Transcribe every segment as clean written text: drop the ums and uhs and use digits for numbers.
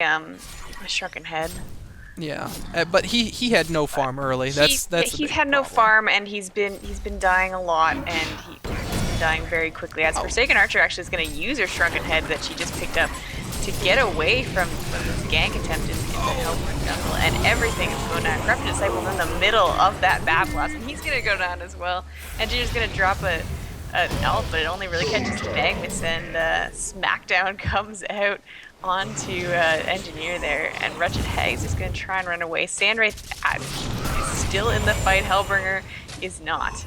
a shrunken head. Yeah, but he had no farm early. That's he's had no farm, and he's been dying a lot, and he's been dying very quickly. As Forsaken Archer actually is going to use her shrunken head that she just picked up to get away from this gank attempt in the Hellborn jungle, and everything is going down. Corrupted Disciple's in the middle of that Bat Blast, and he's going to go down as well. And she's going to drop an ult, but it only really catches Magnus, and Smackdown comes out onto Engineer there, and Wretched Hags is going to try and run away. Sandwraith is still in the fight. Hellbringer is not.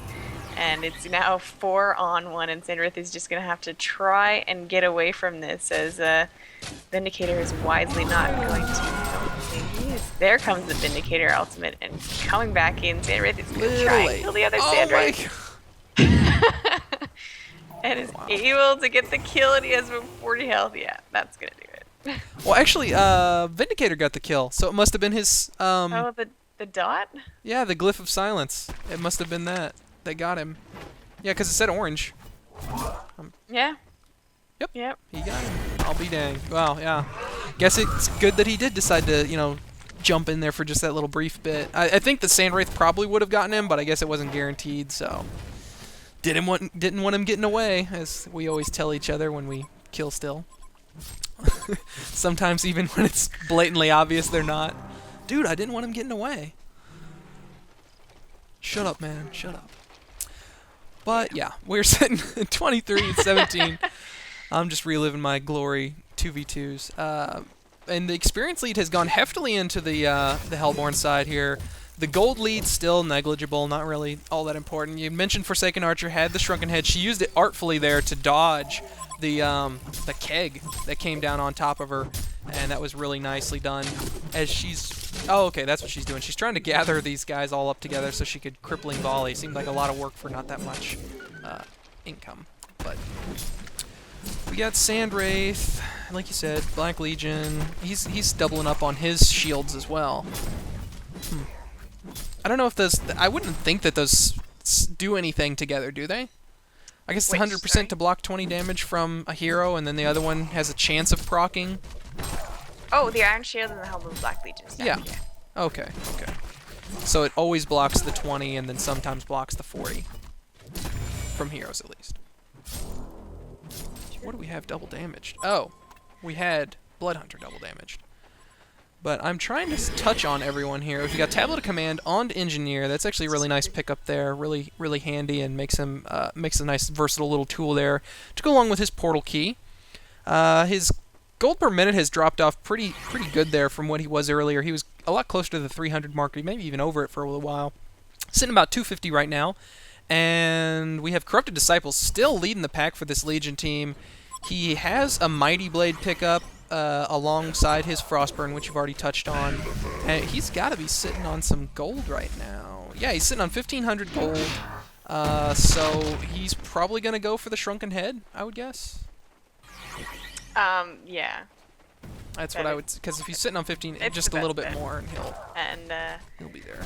And it's now 4-on-1, and Sandwraith is just going to have to try and get away from this, as Vindicator is wisely not going to. There comes the Vindicator ultimate, and coming back in, Sandwraith is going to try and kill the other Sandwraith. And is able to get the kill, and he has 40 health. Yeah, that's going to do it. Well, actually, Vindicator got the kill, so it must have been his, Oh, the dot? Yeah, the Glyph of Silence. It must have been that got him. Yeah, because it said orange. Yeah. Yep. He got him. I'll be dang. Wow, yeah. Guess it's good that he did decide to, you know, jump in there for just that little brief bit. I think the Sandwraith probably would have gotten him, but I guess it wasn't guaranteed, so... Didn't want him getting away, as we always tell each other when we kill still. Sometimes even when it's blatantly obvious they're not. Dude, I didn't want him getting away. Shut up, man. Shut up. But yeah, we're sitting at 23-17. I'm just reliving my glory 2v2s. And the experience lead has gone heftily into the Hellborn side here. The gold lead still negligible, not really all that important. You mentioned Forsaken Archer had the Shrunken Head. She used it artfully there to dodge the keg that came down on top of her, and that was really nicely done. As she's... Oh, okay, that's what she's doing. She's trying to gather these guys all up together so she could crippling volley. Seemed like a lot of work for not that much income. But we got Sandwraith, like you said, Black Legion. He's doubling up on his shields as well. I don't know if those... I wouldn't think that those do anything together, do they? I guess it's 100% to block 20 damage from a hero, and then the other one has a chance of proccing. Oh, the Iron Shield and the Helm of Black Legion. Yeah. Okay. So it always blocks the 20, and then sometimes blocks the 40. From heroes, at least. What do we have double damaged? Oh, we had Bloodhunter double damaged. But I'm trying to touch on everyone here. We got Tablet of Command on to Engineer. That's actually a really nice pickup there. Really, really handy, and makes him makes a nice versatile little tool there to go along with his portal key. His gold per minute has dropped off pretty good there from what he was earlier. He was a lot closer to the 300 mark, maybe even over it for a little while. Sitting about 250 right now. And we have Corrupted Disciples still leading the pack for this Legion team. He has a Mighty Blade pickup alongside his Frostburn, which you've already touched on. And he's got to be sitting on some gold right now. Yeah, he's sitting on 1,500 gold. So he's probably going to go for the Shrunken Head, I would guess. Yeah. That's what I would... Because if he's sitting on 15, just a little bit more, and he'll be there.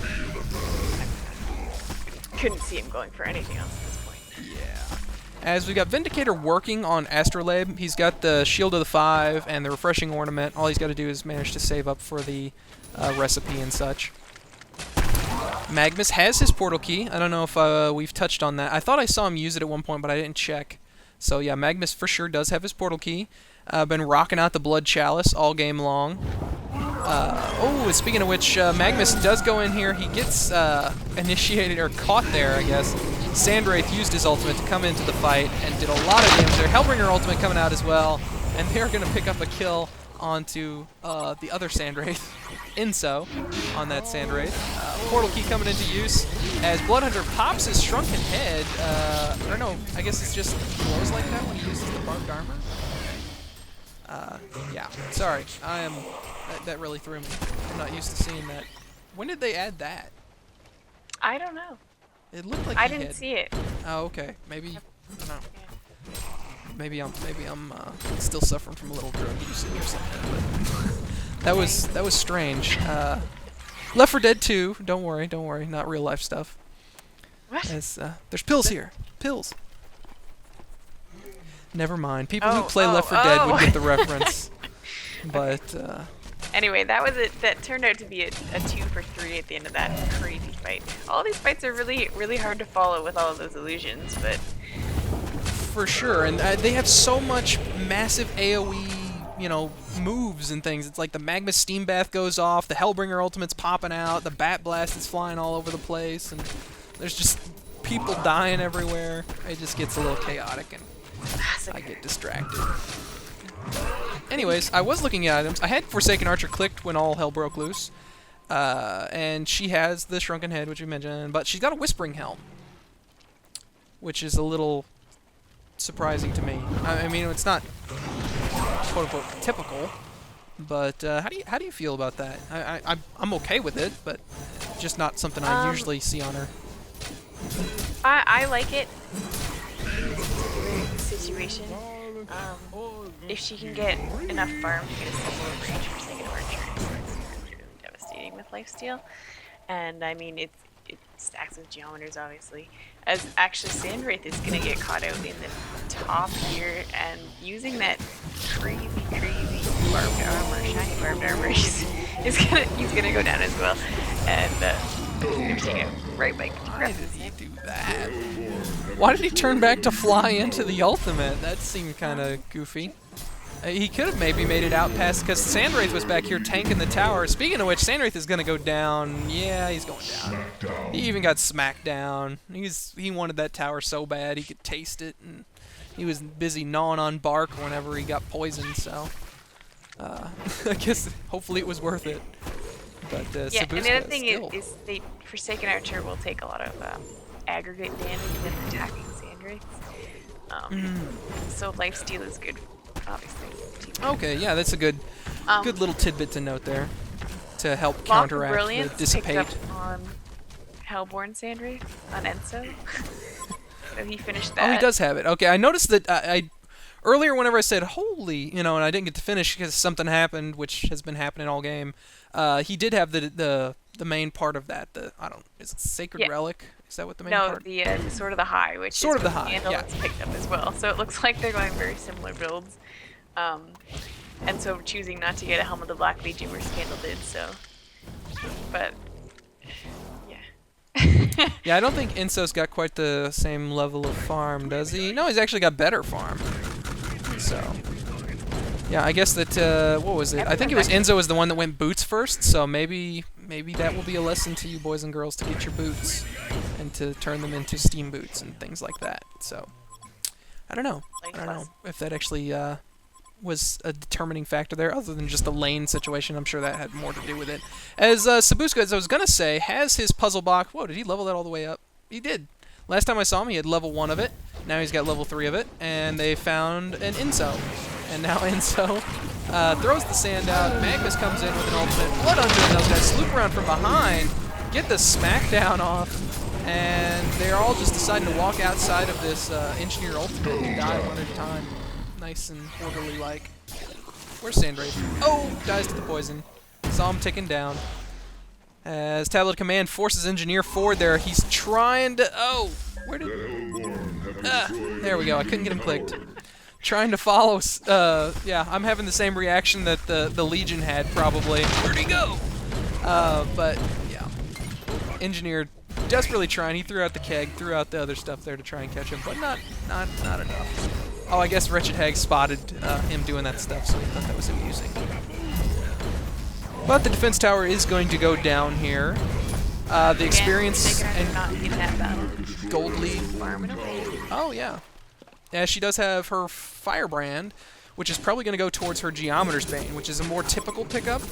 Couldn't see him going for anything else at this point. Yeah. As we got Vindicator working on Astrolabe, he's got the Shield of the 5 and the Refreshing Ornament. All he's got to do is manage to save up for the recipe and such. Magmus has his portal key. I don't know if we've touched on that. I thought I saw him use it at one point, but I didn't check. So yeah, Magmus for sure does have his portal key. Been rocking out the Blood Chalice all game long. Oh, speaking of which, Magmus does go in here. He gets initiated, or caught there, I guess. Sandwraith used his ultimate to come into the fight and did a lot of damage there. Hellbringer ultimate coming out as well. And they're going to pick up a kill onto the other Sandwraith, Inso, on that Sandwraith. Portal key coming into use as Bloodhunter pops his Shrunken Head. Or no, I guess it's just glows like that when he uses the barbed armor. Yeah, sorry. That really threw me. I'm not used to seeing that. When did they add that? I don't know. It looked like I didn't see it. Oh, okay. Maybe, I don't know. Maybe I'm still suffering from a little drug usage or something. But that was strange. Left 4 Dead 2. Don't worry. Not real life stuff. What? There's pills here. Pills. Never mind. People who play Left 4 Dead would get the reference. But Anyway, that was it. That turned out to be a 2 for 3 at the end of that crazy fight. All these fights are really, really hard to follow with all of those illusions, but for sure. And they have so much massive AoE, you know, moves and things. It's like the Magma Steam Bath goes off, the Hellbringer ultimate's popping out, the Bat Blast is flying all over the place, and there's just people dying everywhere. It just gets a little chaotic, and I get distracted. Anyways, I was looking at items. I had Forsaken Archer clicked when all hell broke loose. And she has the Shrunken Head, which we mentioned, but she's got a Whispering Helm, which is a little surprising to me. I mean, it's not quote-unquote typical, but how do you feel about that? I'm okay with it, but just not something I usually see on her. I like it in this particular situation. If she can get enough farm to get a similar range for Forsaken Archer, it's really devastating with lifesteal. And I mean, it stacks with geometers, obviously. As actually Sandwraith is going to get caught out in the top here, and using that crazy barbed armor, shiny barbed armor, he's gonna go down as well. And they're taking it right back. Why did he do that? Why did he turn back to fly into the ultimate? That seemed kind of goofy. He could have maybe made it out past, because Sandwraith was back here tanking the tower. Speaking of which, Sandwraith is going to go down. Yeah, he's going down. He even got smacked down. He wanted that tower so bad he could taste it, and he was busy gnawing on bark whenever he got poisoned, so I guess hopefully it was worth it. But yeah, and the other thing still. is they Forsaken Archer will take a lot of aggregate damage when attacking Sandwraiths. So lifesteal is good, obviously. Okay, yeah, that's a good little tidbit to note there to help Smock counteract the Brilliance dissipate. picked up on Hellborn Sandwraith on Enso. So he finished that. Oh, he does have it. Okay, I noticed that I earlier whenever I said holy, you know, and I didn't get to finish because something happened, which has been happening all game. He did have the main part of that. Is it Sacred Relic? Is that what the main part? No, the Sword of the High, which Sword is of the what High, the Andal's picked up as well. So it looks like they're going very similar builds. And so choosing not to get a Helm of the Black Legion where Scandal did, so. But, yeah. Yeah, I don't think Enso's got quite the same level of farm, does he? No, he's actually got better farm. So, yeah, I guess that, what was it? I think it was Enzo was the one that went boots first, so maybe that will be a lesson to you boys and girls to get your boots and to turn them into steam boots and things like that. So, I don't know. I don't know if that actually was a determining factor there, other than just the lane situation. I'm sure that had more to do with it. As Sabuska, as I was going to say, has his puzzle box. Whoa, did he level that all the way up? He did. Last time I saw him, he had level 1 of it. Now he's got level 3 of it, and they found an Enso. And now Enso throws the sand out. Magnus comes in with an ultimate. Blood Hunter and those guys swoop around from behind, get the smackdown off, and they're all just deciding to walk outside of this engineer ultimate and die one at a time. Nice and orderly-like. Where's Sandwraith? Oh, dies to the poison. Saw him ticking down. As Tablet of Command forces Engineer forward there, he's trying to... Oh! Where did... there we go. I couldn't get him clicked. Trying to follow... yeah, I'm having the same reaction that the Legion had, probably. Where'd he go? But, yeah. Engineer desperately trying. He threw out the keg, threw out the other stuff there to try and catch him, but not enough. Oh, I guess Wretched Hag spotted him doing that stuff, so he thought that was him using. But the defense tower is going to go down here. The experience and gold lead. Oh, yeah. Yeah, she does have her Firebrand, which is probably going to go towards her Geometer's Bane, which is a more typical pickup.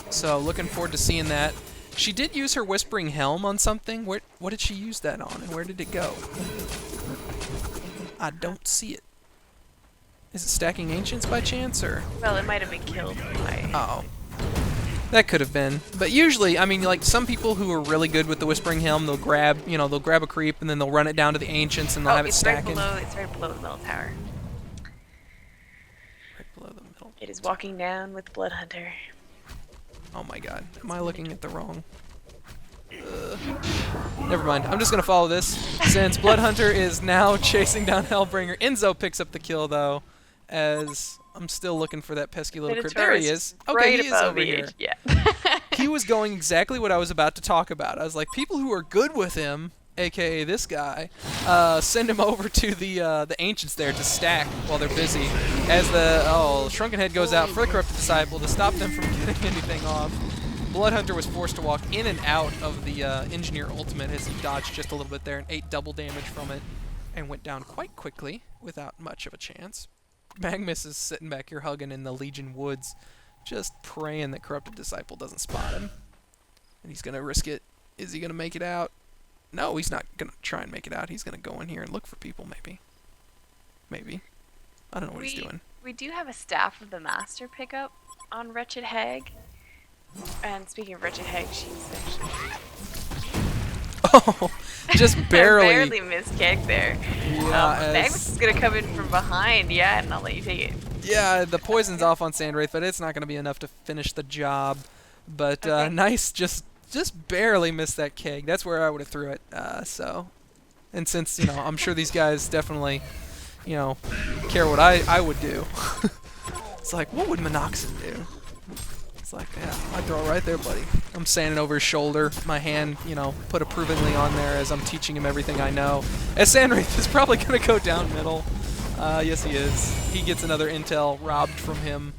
So looking forward to seeing that. She did use her Whispering Helm on something. What did she use that on, and where did it go? I don't see it. Is it Stacking Ancients by chance, or? Well, it might have been killed by... Oh. That could have been. But usually, I mean, like, some people who are really good with the Whispering Helm, they'll grab a creep, and then they'll run it down to the Ancients, and they'll have it stacking. It's right below the middle tower. Right below the middle. It is walking down with Blood Hunter. Oh my god. Am I looking at the wrong... Never mind. I'm just going to follow this, since Blood Hunter is now chasing down Hellbringer. Enzo picks up the kill, though, as... I'm still looking for that pesky little critter. There he is. Okay, right he is above over here. Yeah. He was going exactly what I was about to talk about. I was like, people who are good with him, aka this guy, send him over to the ancients there to stack while they're busy. As the Shrunken Head goes out for the Corrupted Disciple to stop them from getting anything off. Bloodhunter was forced to walk in and out of the Engineer ultimate as he dodged just a little bit there and ate double damage from it and went down quite quickly without much of a chance. Magnus is sitting back here hugging in the Legion Woods, just praying that Corrupted Disciple doesn't spot him. And he's going to risk it. Is he going to make it out? No, he's not going to try and make it out. He's going to go in here and look for people, maybe. Maybe. I don't know what he's doing. We do have a Staff of the Master pickup on Wretched Hag. And speaking of Wretched Hag, she's actually... Oh, just barely. Barely missed Keg there. Yeah, Magnus is going to come in from behind, yeah, and I'll let you take it. Yeah, the poison's off on Sandwraith, but it's not going to be enough to finish the job. But nice, just barely missed that keg. That's where I would have threw it. And since, I'm sure these guys definitely, care what I would do. It's like, what would minoxen do? It's like, yeah, I'd throw it right there, buddy. I'm standing over his shoulder, my hand, put approvingly on there as I'm teaching him everything I know. As Sandwraith is probably going to go down middle. Yes, he is. He gets another intel robbed from him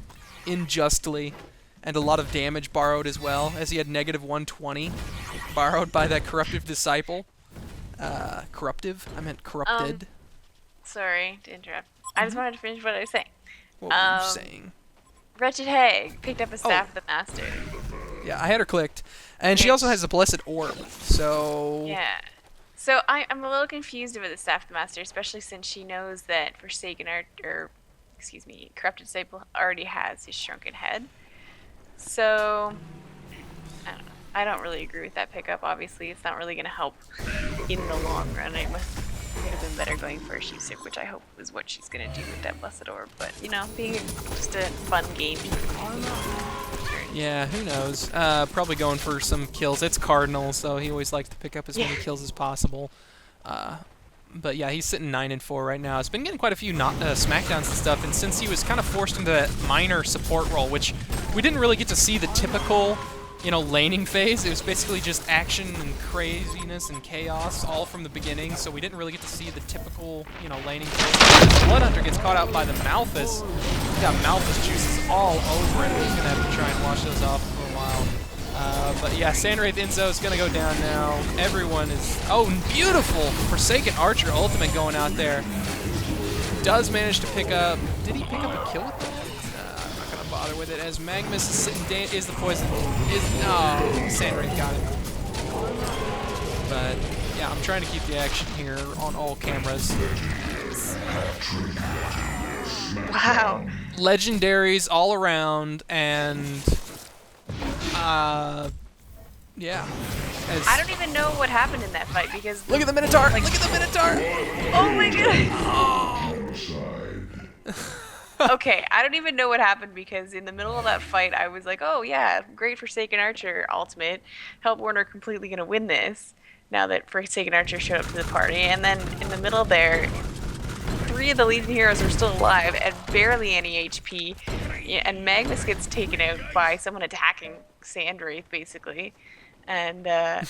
unjustly, and a lot of damage borrowed as well, as he had negative 120 borrowed by that Corruptive Disciple. Corruptive? I meant corrupted. Sorry to interrupt. I just wanted to finish what I was saying. What were you saying? Wretched Hag picked up a Staff of the Master. Yeah, I had her clicked. And she also has a Blessed Orb, so... Yeah. So I'm a little confused about the Staff of the Master, especially since she knows that Corrupted Disciple already has his Shrunken Head. So, I don't know. I don't really agree with that pickup. Obviously, it's not really going to help in the long run. It would have been better going for a Shusik, which I hope is what she's going to do with that Blessed Orb. But, being just a fun game. Yeah, who knows? Probably going for some kills. It's Cardinal, so he always likes to pick up as many kills as possible. But yeah, he's sitting 9-4 right now. He's been getting quite a few smackdowns and stuff, and since he was kind of forced into that minor support role, which we didn't really get to see the typical, laning phase. It was basically just action and craziness and chaos all from the beginning, so we didn't really get to see the typical, laning phase. Bloodhunter gets caught out by the Malthus. He's got Malthus juices all over him. He's going to have to try and wash those off for a while. But yeah, Sandwraith Enzo is going to go down now. Everyone is... Oh, beautiful! Forsaken Archer ultimate going out there. Does manage to pick up... Did he pick up a kill with that? I'm not going to bother with it. As Magnus is sitting... Is the poison... Oh, Sandwraith got it. But yeah, I'm trying to keep the action here on all cameras. Wow. Legendaries all around, and... yeah. I don't even know what happened in that fight because... Look at the Minotaur! Look at the Minotaur! Oh my god! Okay, I don't even know what happened because in the middle of that fight, I was like, oh yeah, great Forsaken Archer ultimate. Help Warner completely gonna win this now that Forsaken Archer showed up to the party. And then in the middle there, 3 of the Legion heroes are still alive and barely any HP. Yeah, and Magnus gets taken out by someone attacking Sandwraith, basically. And an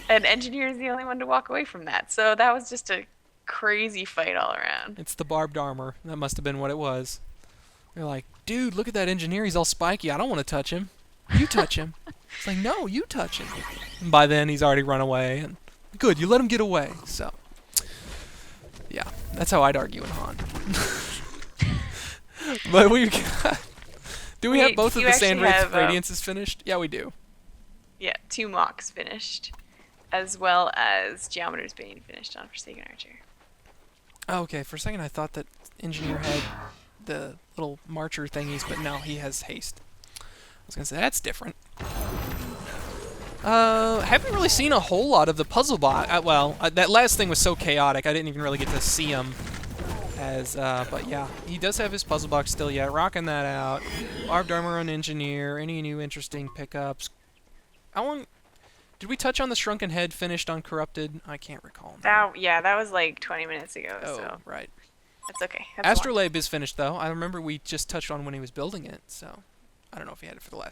Engineer is the only one to walk away from that. So that was just a crazy fight all around. It's the barbed armor. That must have been what it was. They're like, dude, look at that Engineer. He's all spiky. I don't want to touch him. You touch him. It's like, no, you touch him. And by then, he's already run away. And good, you let him get away. So, yeah, that's how I'd argue in Han. But we've got... Do we have both of the Sandwraith Radiances finished? Yeah, we do. Yeah, 2 mocks finished, as well as Geometer's Bane finished on Forsaken Archer. Oh, okay, for a second I thought that Engineer had the little marcher thingies, but no, he has haste. I was going to say, that's different. Haven't really seen a whole lot of the puzzle box. That last thing was so chaotic, I didn't even really get to see him. But yeah, he does have his puzzle box still yet. Rocking that out. Barbed armor on Engineer. Any new interesting pickups? Did we touch on the Shrunken Head finished on Corrupted? I can't recall. Yeah, that was like 20 minutes ago. Oh, so. right. That's okay. That's a lot. Astrolabe is finished, though. I remember we just touched on when he was building it, so I don't know if he had it for the last